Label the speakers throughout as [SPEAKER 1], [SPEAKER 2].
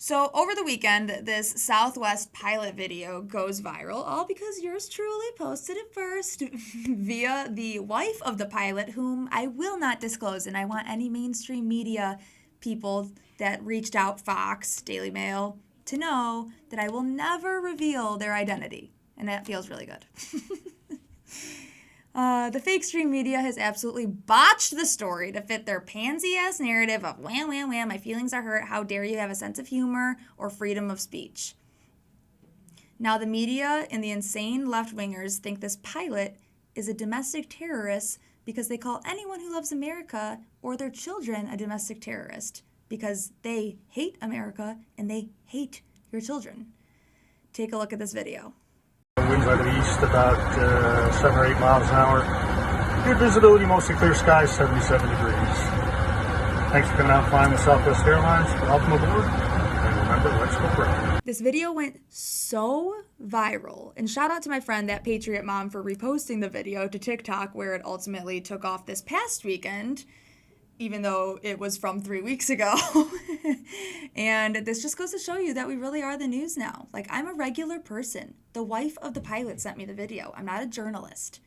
[SPEAKER 1] So over the weekend, this Southwest pilot video goes viral, all because yours truly posted it first via the wife of the pilot, whom I will not disclose, and I want any mainstream media people that reached out, Fox, Daily Mail, to know that I will never reveal their identity, and that feels really good. The fake stream media has absolutely botched the story to fit their pansy-ass narrative of wham, wham, wham, my feelings are hurt, how dare you have a sense of humor or freedom of speech. Now the media and the insane left-wingers think this pilot is a domestic terrorist because they call anyone who loves America or their children a domestic terrorist because they hate America and they hate your children. Take a look at this video.
[SPEAKER 2] Winds out of the east about 7 or 8 miles an hour. Good visibility, mostly clear skies, 77 degrees. Thanks for coming out flying with Southwest Airlines. Welcome aboard. And remember, let's go brown.
[SPEAKER 1] This video went so viral, and shout out to my friend, That Patriot Mom, for reposting the video to TikTok, where it ultimately took off this past weekend, even though it was from 3 weeks ago. And this just goes to show you that we really are the news now. Like, I'm a regular person. The wife of the pilot sent me the video. I'm not a journalist.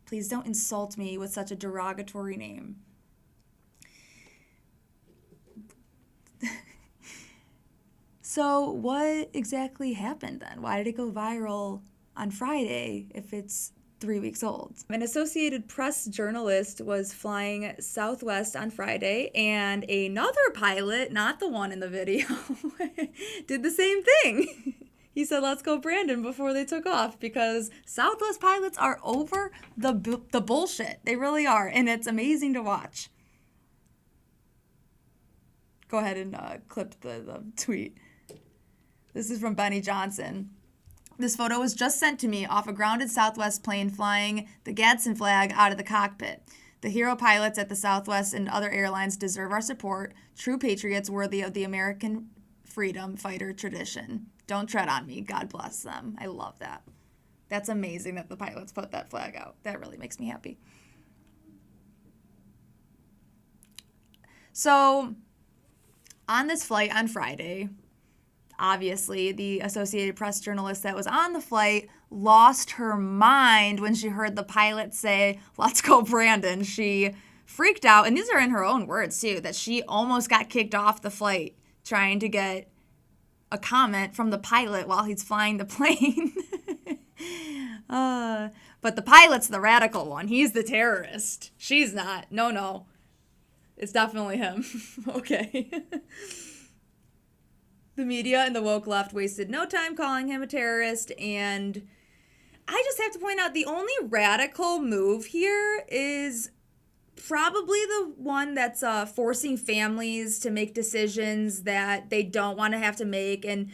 [SPEAKER 1] Please don't insult me with such a derogatory name. So what exactly happened then? Why did it go viral on Friday if it's 3 weeks old? An Associated Press journalist was flying Southwest on Friday, and another pilot, not the one in the video, did the same thing. He said, "Let's go, Brandon," before they took off, because Southwest pilots are over the bullshit. They really are, and it's amazing to watch. Go ahead and clip the tweet. This is from Benny Johnson. This photo was just sent to me off a grounded Southwest plane flying the Gadsden flag out of the cockpit. The hero pilots at the Southwest and other airlines deserve our support. True patriots worthy of the American freedom fighter tradition. Don't tread on me. God bless them. I love that. That's amazing that the pilots put that flag out. That really makes me happy. So, on this flight on Friday, obviously, the Associated Press journalist that was on the flight lost her mind when she heard the pilot say, "Let's go, Brandon." She freaked out, and these are in her own words, too, that she almost got kicked off the flight trying to get a comment from the pilot while he's flying the plane. But the pilot's the radical one. He's the terrorist. She's not. No. It's definitely him. Okay. The media and the woke left wasted no time calling him a terrorist, and I just have to point out the only radical move here is probably the one that's forcing families to make decisions that they don't want to have to make, and,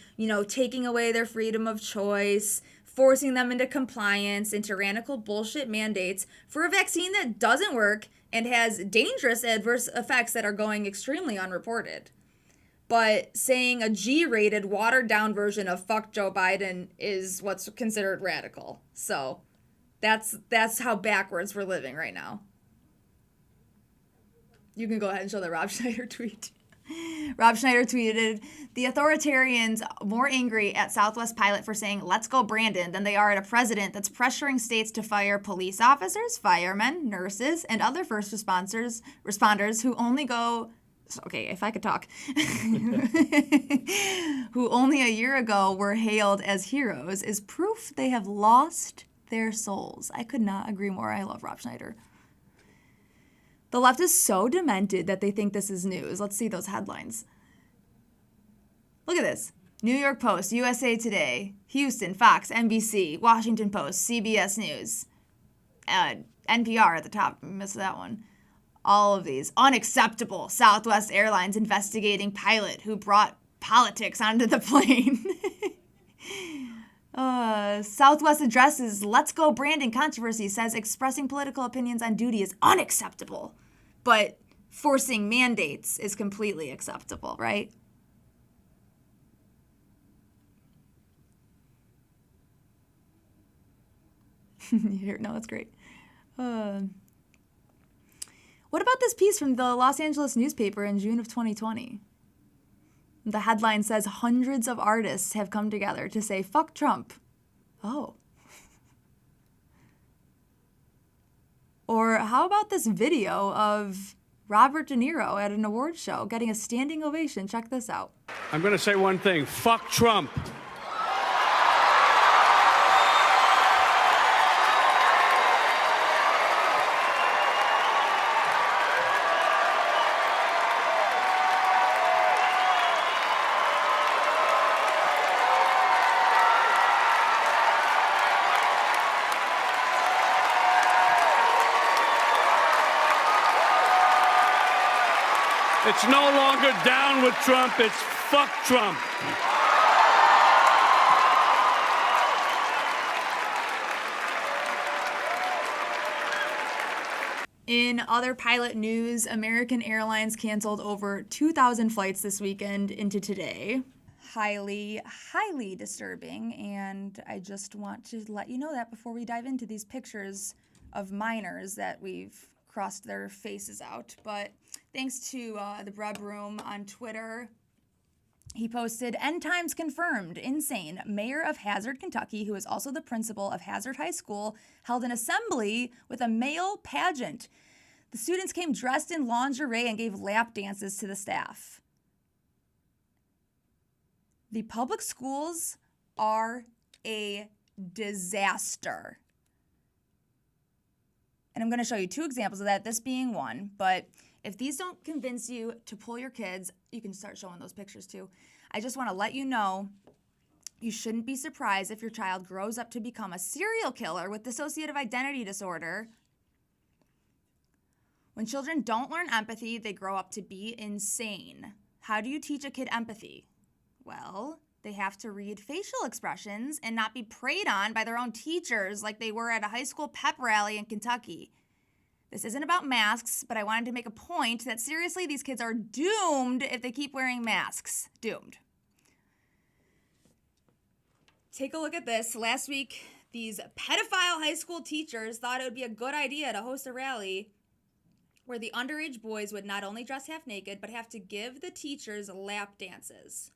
[SPEAKER 1] taking away their freedom of choice, forcing them into compliance and tyrannical bullshit mandates for a vaccine that doesn't work and has dangerous adverse effects that are going extremely unreported. But saying a G-rated, watered-down version of "fuck Joe Biden" is what's considered radical. So that's how backwards we're living right now. You can go ahead and show the Rob Schneider tweet. Rob Schneider tweeted, "The authoritarians more angry at Southwest pilot for saying 'let's go, Brandon' than they are at a president that's pressuring states to fire police officers, firemen, nurses, and other first responders who only go..." Okay, if I could talk. "Who only a year ago were hailed as heroes is proof they have lost their souls." I could not agree more. I love Rob Schneider. The left is so demented that they think this is news. Let's see those headlines. Look at this. New York Post, USA Today, Houston, Fox, NBC, Washington Post, CBS News, NPR at the top. Missed that one. All of these. Unacceptable. Southwest Airlines investigating pilot who brought politics onto the plane. Southwest addresses "Let's go, Brandon" controversy, says expressing political opinions on duty is unacceptable, but forcing mandates is completely acceptable, right? No, that's great. What about this piece from the Los Angeles newspaper in June of 2020? The headline says hundreds of artists have come together to say, fuck Trump. Oh. Or how about this video of Robert De Niro at an awards show getting a standing ovation? Check this out.
[SPEAKER 3] I'm going to say one thing. Fuck Trump. It's no longer down with Trump, it's fuck Trump.
[SPEAKER 1] In other pilot news, American Airlines canceled over 2,000 flights this weekend into today. Highly, highly disturbing, and I just want to let you know that before we dive into these pictures of minors that we've crossed their faces out. But thanks to the Brub Room on Twitter, he posted, "End times confirmed. Insane. Mayor of Hazard, Kentucky, who is also the principal of Hazard High School, held an assembly with a male pageant. The students came dressed in lingerie and gave lap dances to the staff." The public schools are a disaster. And I'm going to show you two examples of that, this being one. But if these don't convince you to pull your kids, you can start showing those pictures too. I just want to let you know you shouldn't be surprised if your child grows up to become a serial killer with dissociative identity disorder. When children don't learn empathy, they grow up to be insane. How do you teach a kid empathy? Well, they have to read facial expressions and not be preyed on by their own teachers like they were at a high school pep rally in Kentucky. This isn't about masks, but I wanted to make a point that seriously, these kids are doomed if they keep wearing masks. Doomed. Take a look at this. Last week, these pedophile high school teachers thought it would be a good idea to host a rally where the underage boys would not only dress half naked, but have to give the teachers lap dances.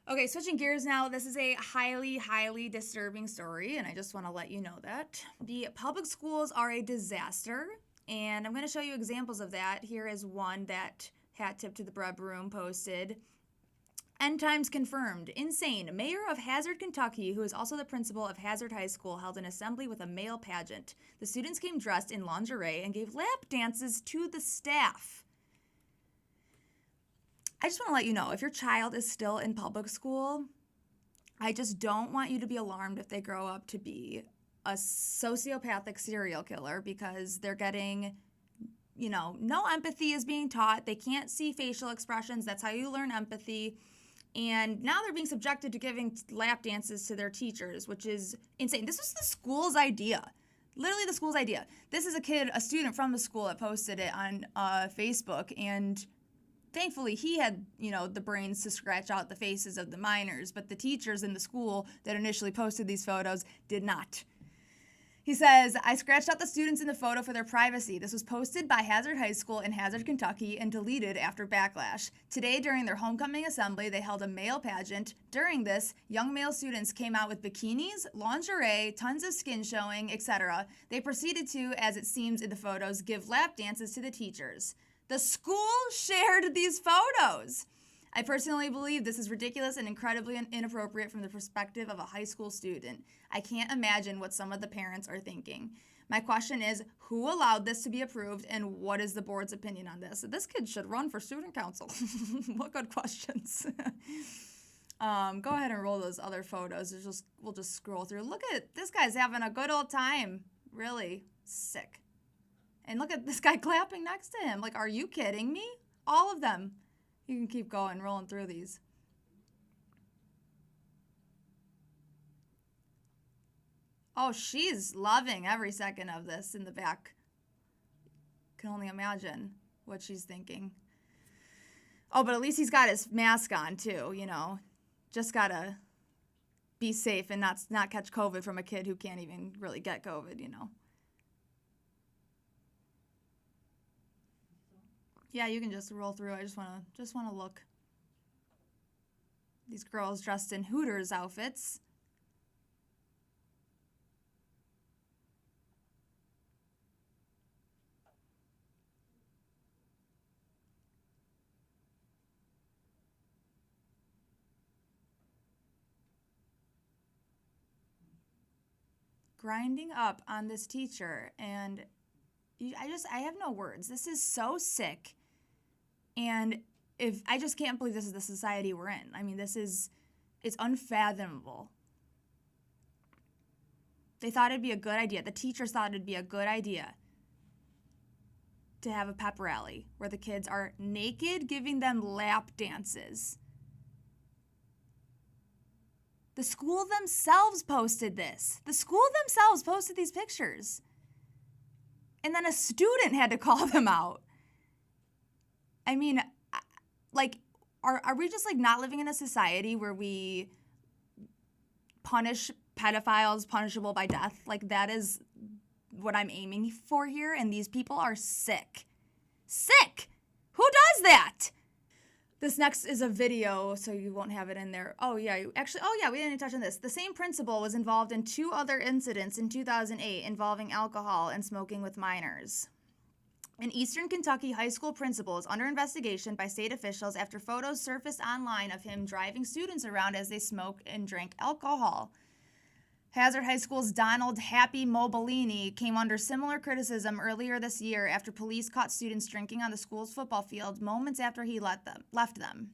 [SPEAKER 1] Okay, switching gears now. This is a highly, highly disturbing story, and I just want to let you know that. The public schools are a disaster, and I'm going to show you examples of that. Here is one that Hat Tip to the Brub Room posted. End times confirmed. Insane. Mayor of Hazard, Kentucky, who is also the principal of Hazard High School, held an assembly with a male pageant. The students came dressed in lingerie and gave lap dances to the staff. I just want to let you know, if your child is still in public school, I just don't want you to be alarmed if they grow up to be a sociopathic serial killer, because they're getting, no empathy is being taught. They can't see facial expressions. That's how you learn empathy. And now they're being subjected to giving lap dances to their teachers, which is insane. This was the school's idea. Literally the school's idea. This is a student from the school that posted it on Facebook, and thankfully, he had, the brains to scratch out the faces of the minors, but the teachers in the school that initially posted these photos did not. He says, "I scratched out the students in the photo for their privacy. This was posted by Hazard High School in Hazard, Kentucky, and deleted after backlash. Today, during their homecoming assembly, they held a male pageant. During this, young male students came out with bikinis, lingerie, tons of skin showing, etc. They proceeded to, as it seems in the photos, give lap dances to the teachers. The school shared these photos. I personally believe this is ridiculous and incredibly inappropriate from the perspective of a high school student. I can't imagine what some of the parents are thinking. My question is, who allowed this to be approved, and what is the board's opinion on this?" This kid should run for student council. What good questions. Go ahead and roll those other photos. We'll just scroll through. Look at this guy's having a good old time. Really sick. And look at this guy clapping next to him. Like, are you kidding me? All of them. You can keep going, rolling through these. Oh, she's loving every second of this in the back. Can only imagine what she's thinking. Oh, but at least he's got his mask on too, Just gotta be safe and not catch COVID from a kid who can't even really get COVID, Yeah, you can just roll through. I just wanna look. These girls dressed in Hooters outfits. Grinding up on this teacher, and I have no words. This is so sick. And I just can't believe this is the society we're in. I mean, it's unfathomable. They thought it'd be a good idea. The teachers thought it'd be a good idea to have a pep rally where the kids are naked giving them lap dances. The school themselves posted this. The school themselves posted these pictures. And then a student had to call them out. I mean, like, are we just, like, not living in a society where we punish pedophiles punishable by death? Like, that is what I'm aiming for here, and these people are sick. Sick! Who does that? This next is a video, so you won't have it in there. We didn't even touch on this. The same principal was involved in 2 other incidents in 2008 involving alcohol and smoking with minors. An Eastern Kentucky high school principal is under investigation by state officials after photos surfaced online of him driving students around as they smoked and drank alcohol. Hazard High School's Donald Happy Mobilini came under similar criticism earlier this year after police caught students drinking on the school's football field moments after he left them.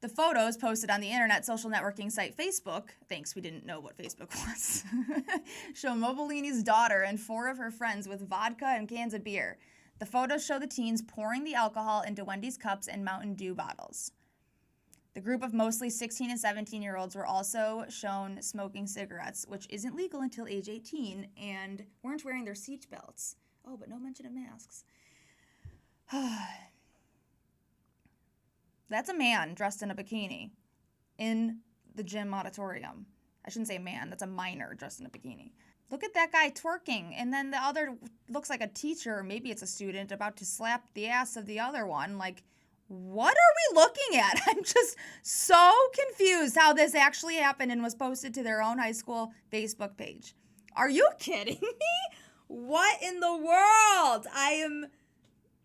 [SPEAKER 1] The photos posted on the internet social networking site Facebook, thanks, we didn't know what Facebook was, show Mobilini's daughter and 4 of her friends with vodka and cans of beer. The photos show the teens pouring the alcohol into Wendy's cups and Mountain Dew bottles. The group of mostly 16 and 17-year-olds were also shown smoking cigarettes, which isn't legal until age 18, and weren't wearing their seat belts. Oh, but no mention of masks. That's a man dressed in a bikini in the gym auditorium. I shouldn't say man, that's a minor dressed in a bikini. Look at that guy twerking, and then the other looks like a teacher, or maybe it's a student, about to slap the ass of the other one. Like, what are we looking at? I'm just so confused how this actually happened and was posted to their own high school Facebook page. Are you kidding me? What in the world? I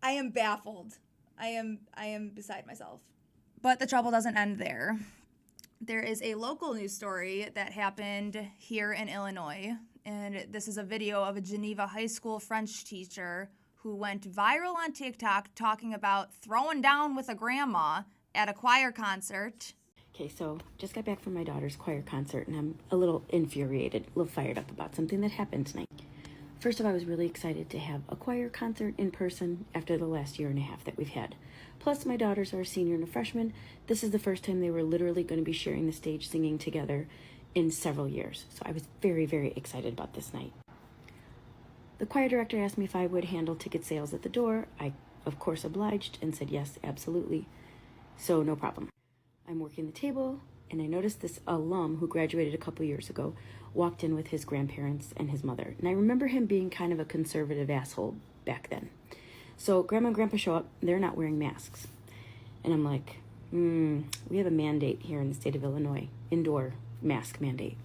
[SPEAKER 1] am baffled. I am beside myself. But the trouble doesn't end there. There is a local news story that happened here in Illinois, and this is a video of a Geneva High School French teacher who went viral on TikTok talking about throwing down with a grandma at a choir concert.
[SPEAKER 4] Okay, so just got back from my daughter's choir concert, and I'm a little infuriated, a little fired up about something that happened tonight. First of all, I was really excited to have a choir concert in person after the last year and a half that we've had. Plus, my daughters are a senior and a freshman. This is the first time they were literally going to be sharing the stage singing together in several years. So I was very, very excited about this night. The choir director asked me if I would handle ticket sales at the door. I, of course, obliged and said yes, absolutely. So no problem. I'm working the table, and I noticed this alum who graduated a couple years ago walked in with his grandparents and his mother. And I remember him being kind of a conservative asshole back then. So Grandma and Grandpa show up, they're not wearing masks. And I'm like, we have a mandate here in the state of Illinois, indoor mask mandate.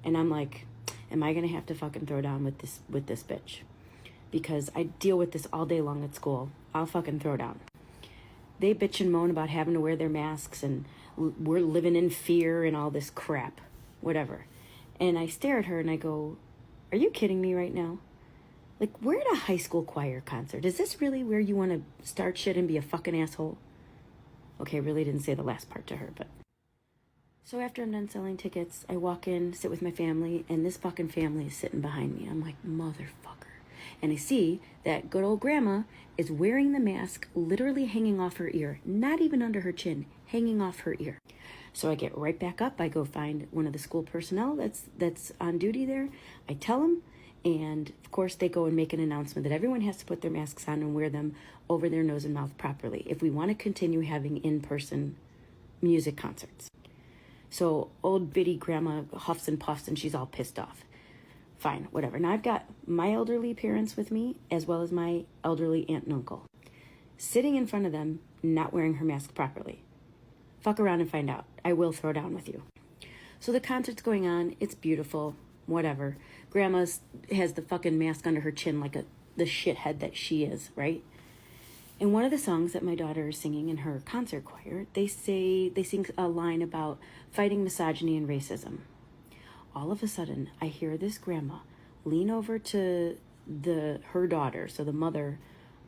[SPEAKER 4] And I'm like, am I going to have to fucking throw down with this bitch? Because I deal with this all day long at school. I'll fucking throw down. They bitch and moan about having to wear their masks and we're living in fear and all this crap, whatever. And I stare at her and I go, are you kidding me right now? Like, we're at a high school choir concert. Is this really where you want to start shit and be a fucking asshole? Okay, I really didn't say the last part to her, but... So after I'm done selling tickets, I walk in, sit with my family, and this fucking family is sitting behind me. I'm like, motherfucker. And I see that good old grandma is wearing the mask, literally hanging off her ear, not even under her chin, hanging off her ear. So I get right back up. I go find one of the school personnel that's on duty there. I tell them, and of course they go and make an announcement that everyone has to put their masks on and wear them over their nose and mouth properly if we want to continue having in-person music concerts. So old bitty grandma huffs and puffs and she's all pissed off. Fine, whatever. Now I've got my elderly parents with me as well as my elderly aunt and uncle. sitting in front of them, not wearing her mask properly. Fuck around and find out. I will throw down with you. So the concert's going on. It's beautiful. Whatever. Grandma has the fucking mask under her chin like the shithead that she is, right? In one of the songs that my daughter is singing in her concert choir, they sing a line about fighting misogyny and racism. All of a sudden, I hear this grandma lean over to her daughter, so the mother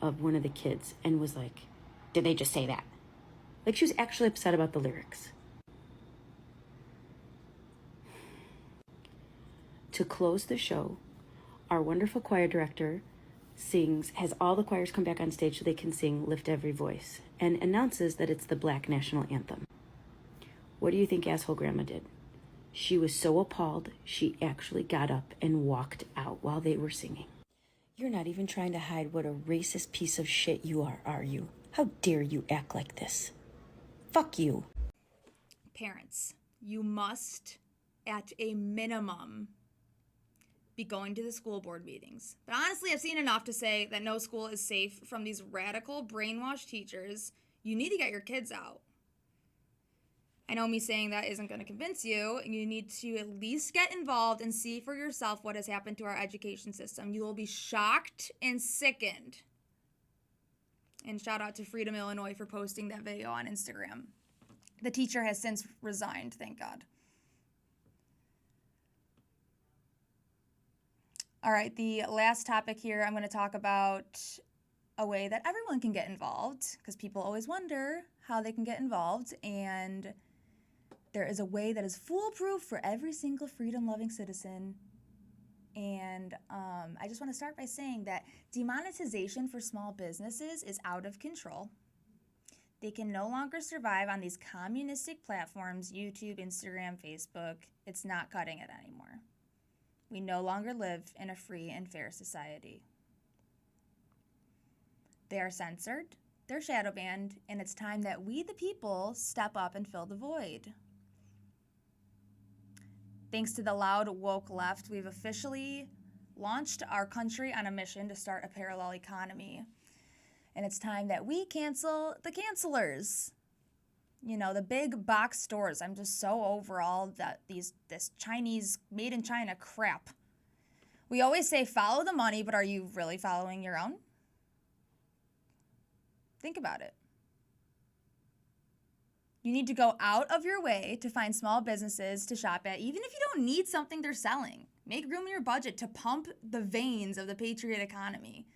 [SPEAKER 4] of one of the kids, and was like, "Did they just say that?" Like she was actually upset about the lyrics. To close the show, our wonderful choir director has all the choirs come back on stage so they can sing Lift Every Voice, and announces that it's the Black National Anthem. What do you think asshole grandma did? She was so appalled, she actually got up and walked out while they were singing. You're not even trying to hide what a racist piece of shit you are you? How dare you act like this? Fuck you.
[SPEAKER 1] Parents, you must, at a minimum, be going to the school board meetings. But honestly, I've seen enough to say that no school is safe from these radical brainwashed teachers. You need to get your kids out. I know me saying that isn't going to convince you. You need to at least get involved and see for yourself what has happened to our education system. You will be shocked and sickened. And shout out to Freedom Illinois for posting that video on Instagram. The teacher has since resigned, thank God. All right, the last topic here, I'm going to talk about a way that everyone can get involved, because people always wonder how they can get involved, and there is a way that is foolproof for every single freedom-loving citizen. And I just want to start by saying that demonetization for small businesses is out of control. They can no longer survive on these communistic platforms, YouTube, Instagram, Facebook. It's not cutting it anymore. We no longer live in a free and fair society. They are censored, they're shadow banned, and it's time that we, the people, step up and fill the void. Thanks to the loud, woke left, we've officially launched our country on a mission to start a parallel economy. And it's time that we cancel the cancelers. You know, the big box stores. I'm just so over all that this Chinese, made in China crap. We always say follow the money, but are you really following your own? Think about it. You need to go out of your way to find small businesses to shop at, even if you don't need something they're selling. Make room in your budget to pump the veins of the patriot economy.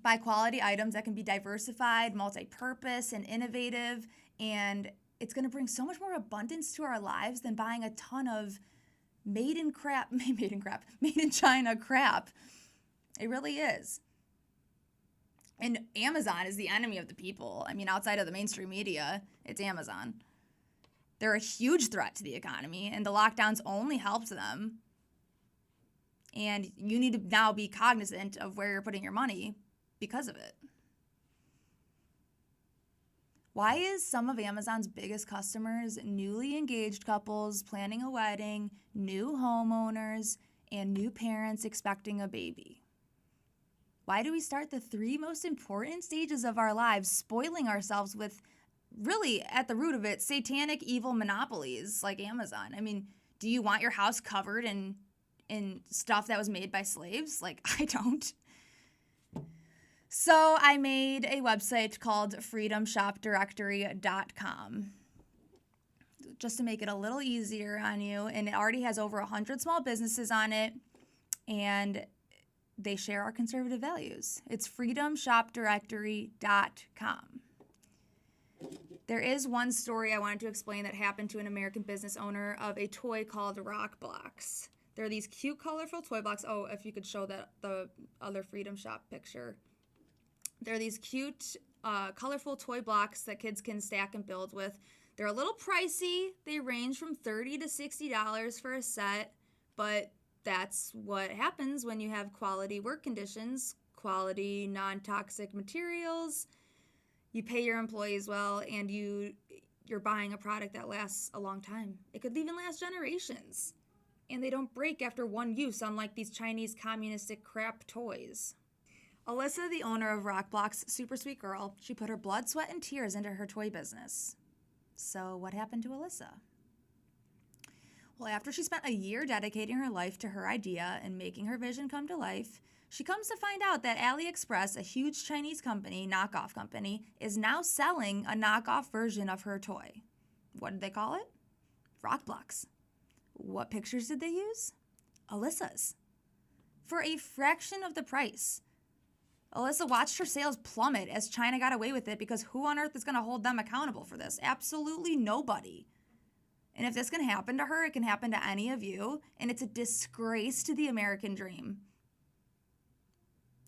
[SPEAKER 1] Buy quality items that can be diversified, multi-purpose, and innovative, and it's going to bring so much more abundance to our lives than buying a ton of made in China crap. It really is. And Amazon is the enemy of the people. I mean, outside of the mainstream media, it's Amazon. They're a huge threat to the economy, and the lockdowns only helped them. And you need to now be cognizant of where you're putting your money because of it. Why is some of Amazon's biggest customers newly engaged couples planning a wedding, new homeowners, and new parents expecting a baby? Why do we start the 3 most important stages of our lives spoiling ourselves with, really, at the root of it, satanic evil monopolies like Amazon? I mean, do you want your house covered in stuff that was made by slaves? Like, I don't. So I made a website called freedomshopdirectory.com just to make it a little easier on you. And it already has over 100 small businesses on it, and they share our conservative values. It's freedomshopdirectory.com. There is one story I wanted to explain that happened to an American business owner of a toy called Rock Blocks. There are these cute, colorful toy blocks. Oh, if you could show that the other Freedom Shop picture. There are these cute, colorful toy blocks that kids can stack and build with. They're a little pricey. They range from $30 to $60 for a set, but that's what happens when you have quality work conditions, quality non-toxic materials. You pay your employees well, and you're buying a product that lasts a long time. It could even last generations. And they don't break after one use, unlike these Chinese communistic crap toys. Alyssa, the owner of Rockblock's super sweet girl, she put her blood, sweat, and tears into her toy business. So what happened to Alyssa? Well, after she spent a year dedicating her life to her idea and making her vision come to life, she comes to find out that AliExpress, a huge Chinese company, knockoff company, is now selling a knockoff version of her toy. What did they call it? Rockblocks. What pictures did they use? Alyssa's. For a fraction of the price. Alyssa watched her sales plummet as China got away with it because who on earth is going to hold them accountable for this? Absolutely nobody. And if this can happen to her, it can happen to any of you. And it's a disgrace to the American dream.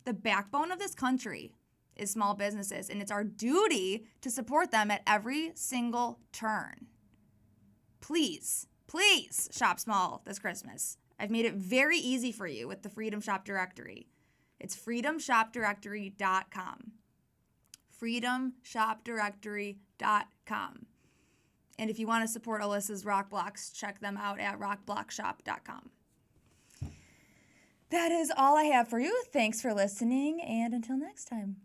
[SPEAKER 1] The backbone of this country is small businesses, and it's our duty to support them at every single turn. Please, please shop small this Christmas. I've made it very easy for you with the Freedom Shop Directory. It's freedomshopdirectory.com. freedomshopdirectory.com. And if you want to support Alyssa's Rockblocks, check them out at rockblockshop.com. That is all I have for you. Thanks for listening, and until next time.